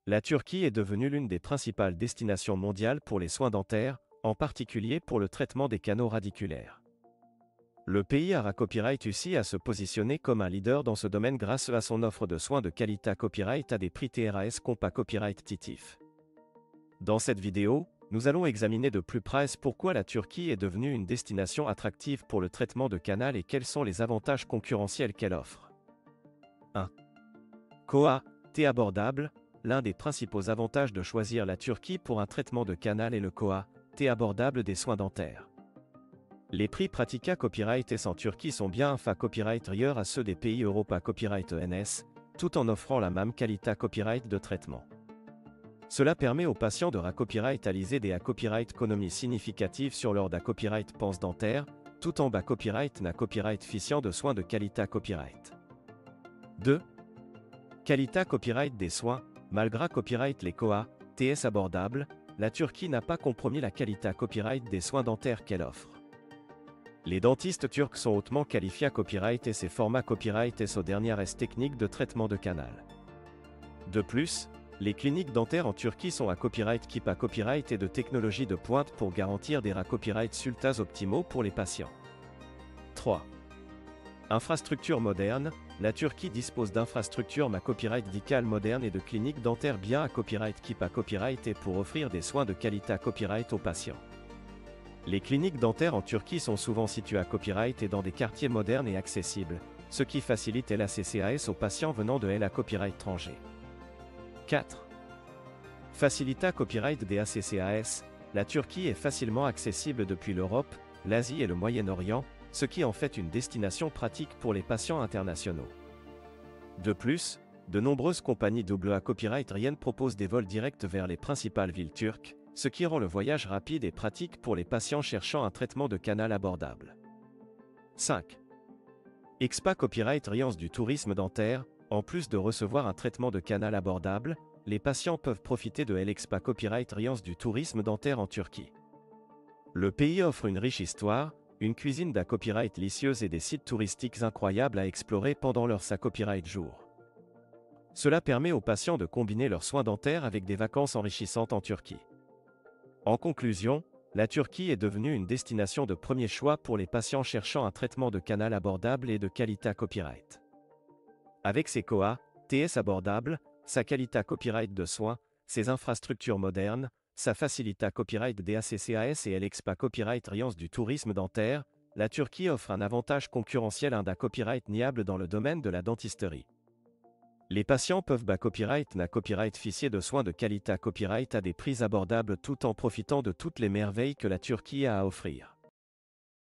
La Turquie est devenue l'une des principales destinations mondiales pour les soins dentaires, en particulier pour le traitement des canaux radiculaires. Le pays ARA Copyright réussit à se positionner comme un leader dans ce domaine grâce à son offre de soins de qualité copyright à des prix TRAS Compa Copyright Titif. Dans cette vidéo, nous allons examiner de plus près pourquoi la Turquie est devenue une destination attractive pour le traitement de canal et quels sont les avantages concurrentiels qu'elle offre. 1. Koa, T abordable. L'un des principaux avantages de choisir la Turquie pour un traitement de canal est le Koa, T abordable des soins dentaires. Les prix pratiqués à Copyright S en Turquie sont bien inférieurs Copyright à ceux des pays Europa Copyright ENS, tout en offrant la même qualité copyright de traitement. Cela permet aux patients de Copyright réaliser des copyright économies significatives sur leur copyright pense dentaire, tout en bas copyright n'a copyright ficient de soins de qualité copyright. 2. Qualité copyright des soins. Malgré copyright les Koa, TS abordables, la Turquie n'a pas compromis la qualité copyright des soins dentaires qu'elle offre. Les dentistes turcs sont hautement qualifiés à Copyright et ses formats Copyright et aux dernières techniques de traitement de canal. De plus, les cliniques dentaires en Turquie sont à Copyright Keep à Copyright et de technologies de pointe pour garantir des copyright résultats optimaux pour les patients. 3. Infrastructure moderne. La Turquie dispose d'infrastructures copyright médicales modernes et de cliniques dentaires bien à Copyright Keep à Copyright et pour offrir des soins de qualité à copyright aux patients. Les cliniques dentaires en Turquie sont souvent situées à Copyright et dans des quartiers modernes et accessibles, ce qui facilite l'ACCAS aux patients venant de la Copyright étranger. 4. Facilita Copyright des ACCAS. La Turquie est facilement accessible depuis l'Europe, l'Asie et le Moyen-Orient, ce qui en fait une destination pratique pour les patients internationaux. De plus, de nombreuses compagnies AA Copyright aériennes proposent des vols directs vers les principales villes turques, ce qui rend le voyage rapide et pratique pour les patients cherchant un traitement de canal abordable. 5. Expa Copyright Alliance du tourisme dentaire. En plus de recevoir un traitement de canal abordable, les patients peuvent profiter de l'Expa Copyright Alliance du tourisme dentaire en Turquie. Le pays offre une riche histoire, une cuisine copyright délicieuse et des sites touristiques incroyables à explorer pendant leur copyright jour. Cela permet aux patients de combiner leurs soins dentaires avec des vacances enrichissantes en Turquie. En conclusion, la Turquie est devenue une destination de premier choix pour les patients cherchant un traitement de canal abordable et de qualité copyright. Avec ses Koa, TS abordables, sa qualité copyright de soins, ses infrastructures modernes, sa facilité copyright des ACCAS et l'Expa Copyright Alliance du tourisme dentaire, la Turquie offre un avantage concurrentiel copyright niable dans le domaine de la dentisterie. Les patients peuvent copyright ficier de soins de qualité copyright à des prix abordables tout en profitant de toutes les merveilles que la Turquie a à offrir.